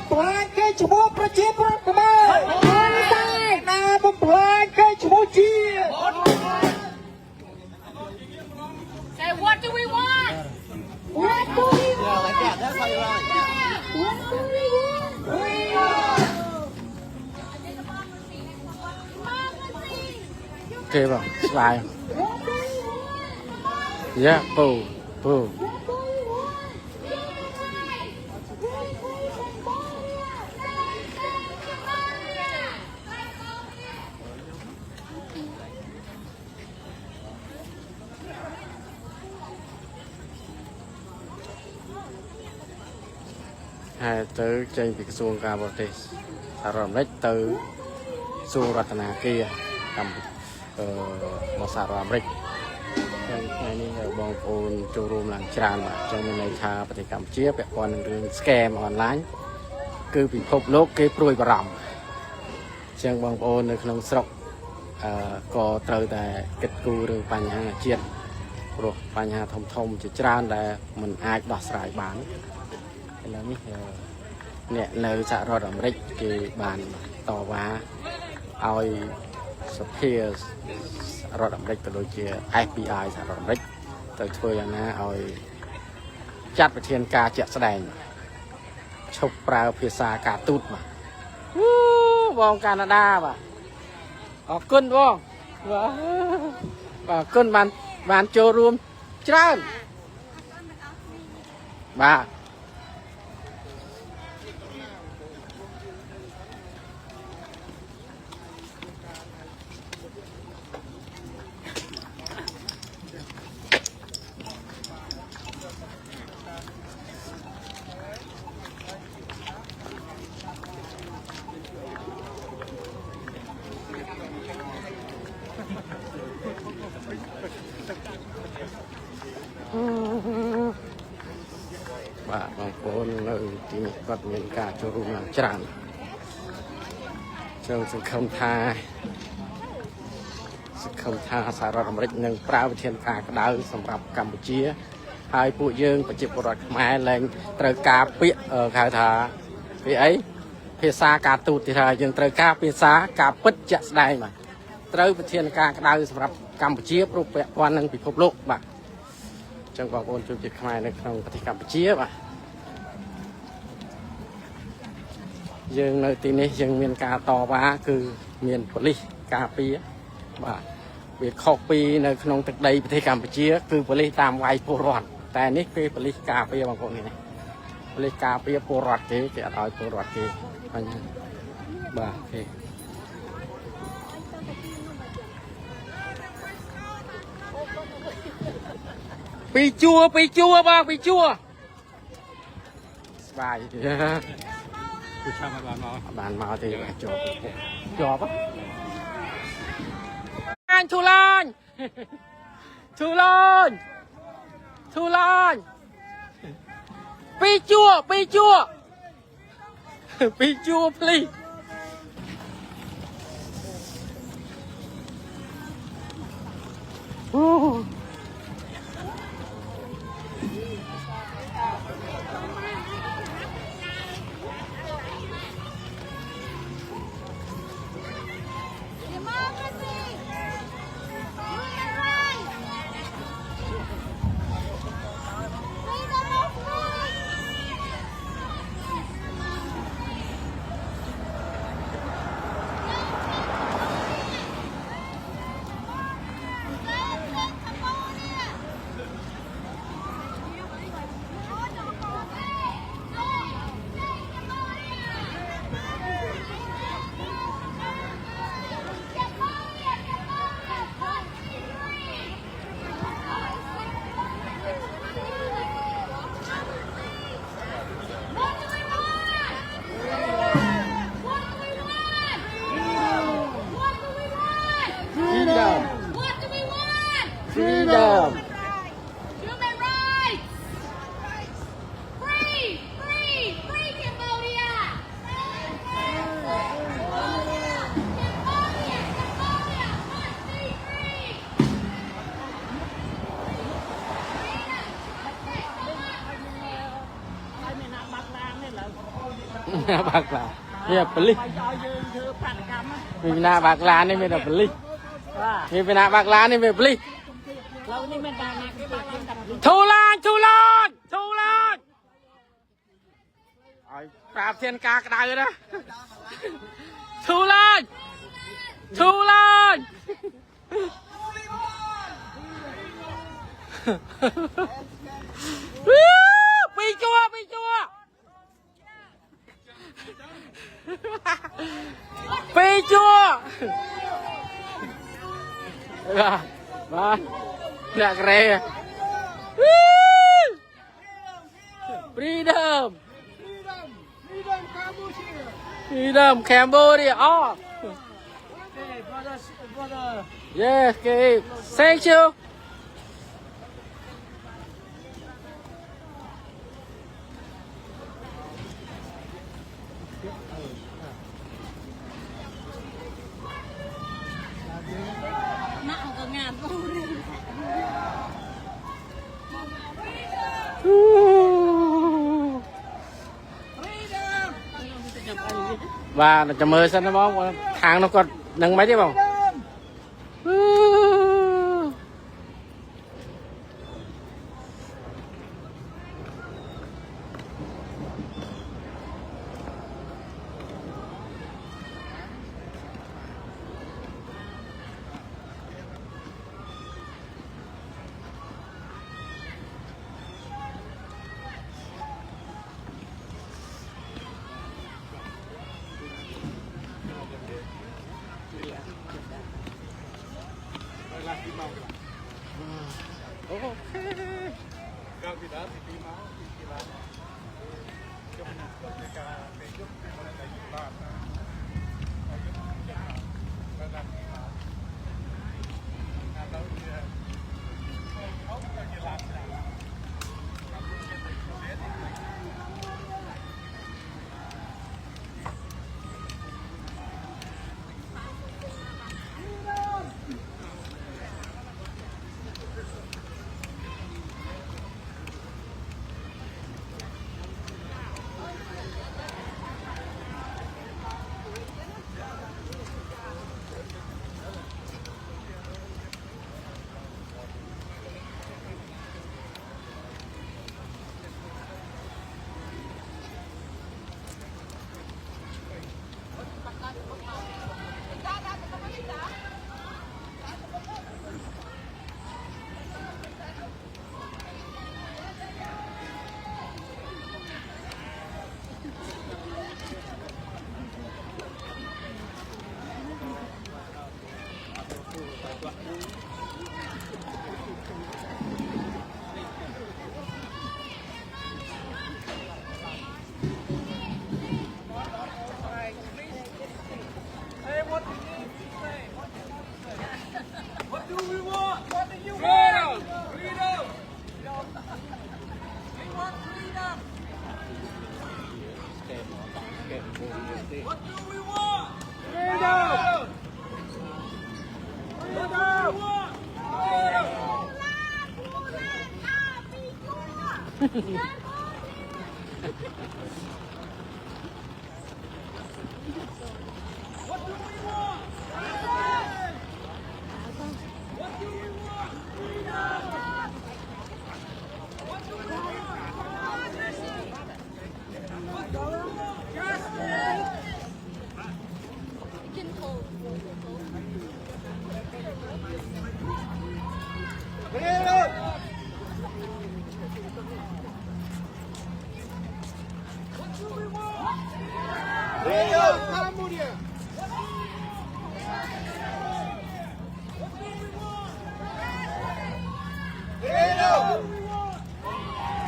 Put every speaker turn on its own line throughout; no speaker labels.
បំផ្លាញគេឈ្មោះប្រជាប្រដ្ឋខ្មែរណាបំផ្លាញគេឈ្មោះជា
Say what do we want?
What do we want?
Like that. That's how you run.
What do we want?
Okay bang, slide. Yeah, pull. ហើយទៅចេញពីក្រសួងការបរទេសសហរដ្ឋអាមេរិកទៅសួងរដ្ឋាភិបាលកម្ពុជាមកសហរដ្ឋអាមេរិកហើយថ្ងៃនេះបងប្អូនចូលរួមឡើងច្រើនបាទអញ្ចឹងមានន័យថាប្រទេសកម្ពុជាពាក់ព័ន្ធនឹងរឿង scam online គឺពិភពលោកគេព្រួយបារម្ភអញ្ចឹងបងប្អូននៅក្នុងស្រុកក៏ត្រូវតែគិតគូររឿងបញ្ហាជាតិព្រោះបញ្ហាធំជាច្រើនដែលមិនអាចដោះស្រាយបានឥឡូវនេះអ្នកនៅសហរដ្ឋអាមេរិកគេបានតវ៉ាឲ្យសភាសហរដ្ឋអាមេរិកក៏ដូចជា FBI សហរដ្ឋអាមេរិកទៅធ្វើយ៉ាងណាឲ្យចាត់វិធានការជាក់ស្ដែងឈប់ប្រើភាសាការទូតបាទបងកាណាដាបាទអរគុណបងបាទអរគុណបានចូលរួមច្រើនបាទ បាទបងប្អូននៅទីនេះគាត់មានការចូលរួមយ៉ាងច្រើនចឹងសង្ឃឹមថាសហរដ្ឋអាមេរិកនឹងប្រើវិធានការក្តៅសម្រាប់កម្ពុជាហើយពួកយើងប្រជាពលរដ្ឋខ្មែរឡើងត្រូវការពាក្យហៅថាពីអីភាសាការទូតទីថាយើងត្រូវការភាសាការពិតជាក់ស្ដែងបាទត្រូវវិធានការក្តៅសម្រាប់កម្ពុជាព្រោះពាក់ព័ន្ធនឹងពិភពលោកបាទចឹងបងប្អូនជួយជាតិខ្មែរនៅក្នុងប្រទេសកម្ពុជាបាទយើងនៅទីនេះយើងមានការតវ៉ាគឺមានប៉ូលីសការពារបាទវាខុសពីនៅក្នុងទឹកដីប្រទេសកម្ពុជាគឺប៉ូលីសតាមវាយពលរដ្ឋតែនេះគឺប៉ូលីសការពារបងប្អូននេះប៉ូលីសការពារពលរដ្ឋគេអត់ឲ្យពលរដ្ឋគេបាទគេពីជួបងពីជួស្បាយគឺចាំបានមកទេជាប់អានធូឡាញពីជួភ្លីអូ บากลาเนี่ยปลิมีนาบากลานี่ไม่ได้ปลิมีเป็นนาบากลานี่ไม่ปลิทูลานไอ้ปราบเทียนกากระไดเลยนะทูลานปีจัวปีจัวมาหนักเร่freedom Cambodia oh yes okay thank you và nó chầm mơ sân nó bóng tháng nó còn nâng mấy chứ không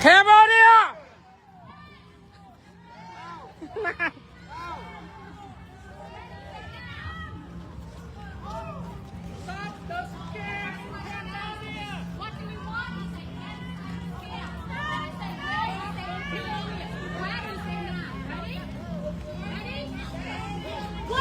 Cambodia!
What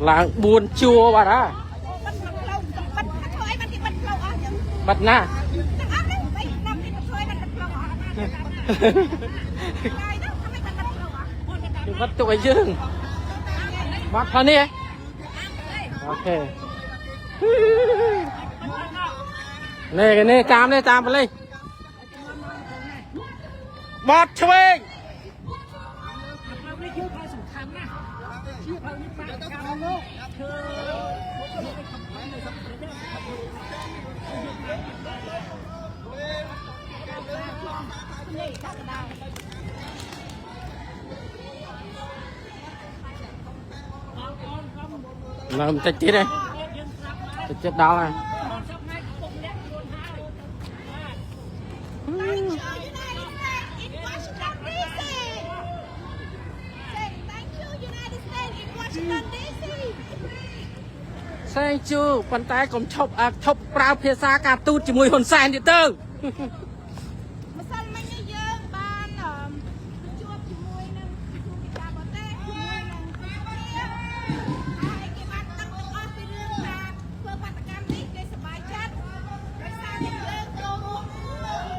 ឡើង4ជួរបាត់ហ่าបាត់ណាយើងបាត់ទុកឲ្យយើងបាត់ផងនេះអូខេនេះតាមនេះតាមបលិបាត់ឆ្វេងនៅបន្តិចទៀតទេតិចទៀតដល់ហើយសេងជូប៉ុន្តែកុំឈប់ប្រើភាសាការទូតជាមួយហ៊ុនសែនទៀតទៅ
ម្សិលមិញយើងបានជួបជាមួយនឹងការបរទេសជាមួយនឹងហើយគេបានដឹងទាំងអស់ពីរឿងការធ្វើបាតកម្មនេះគេសប្បាយចិត្តដោយសារតែយើងចូលរួម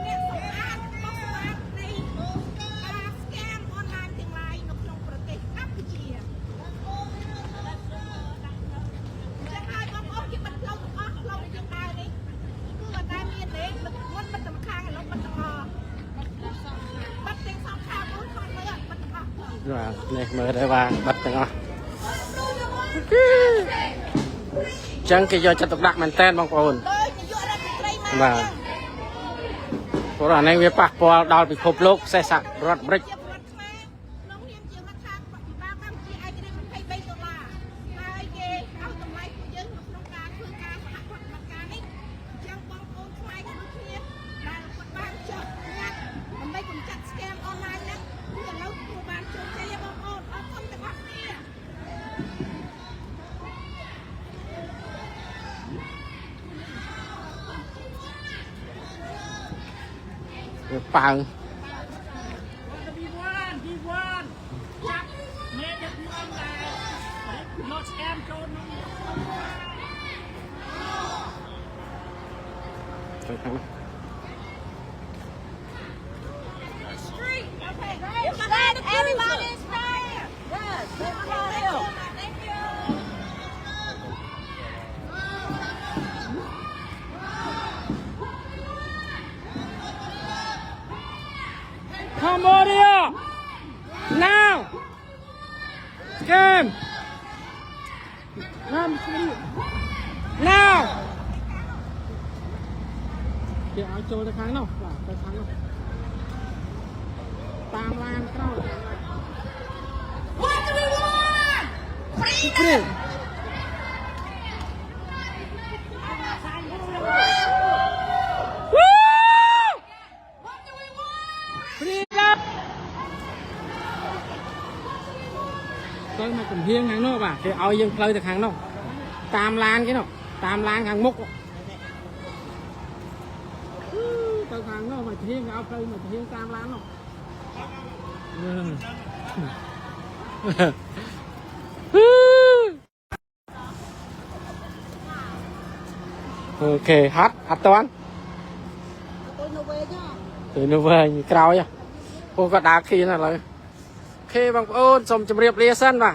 អ្នកសម្អាតបោះសម្អាតនៃការ scam អនឡាញទាំងឡាយនៅក្នុងប្រទេសកម្ពុជា
នេះមើលដែរបាទបាត់ទាំងអស់ចឹងគេយកចិត្តទុកដាក់មែនតើបងប្អូនបាទព្រោះអានេះវាប៉ះពាល់ដល់ពិភពលោកសេសរដ្ឋអាមេរិកប៉ាងCambodia now game now គេឲ្យចូលទៅខាងនោះបាទទៅខាងនោះតាមឡានក្រោយ
What do we want?
Freedom. Tới mà cầm hiên hàng nó bà thì ôi dân plơi được hàng nó tam lan cái nó tam lan hàng múc tới hàng nó mà hiên áo plơi mà hiên tam lan nó ok hát toán từ nó về như cao nha cô có đá khi là khi bằng ôn xong chụp riệp lia sân mà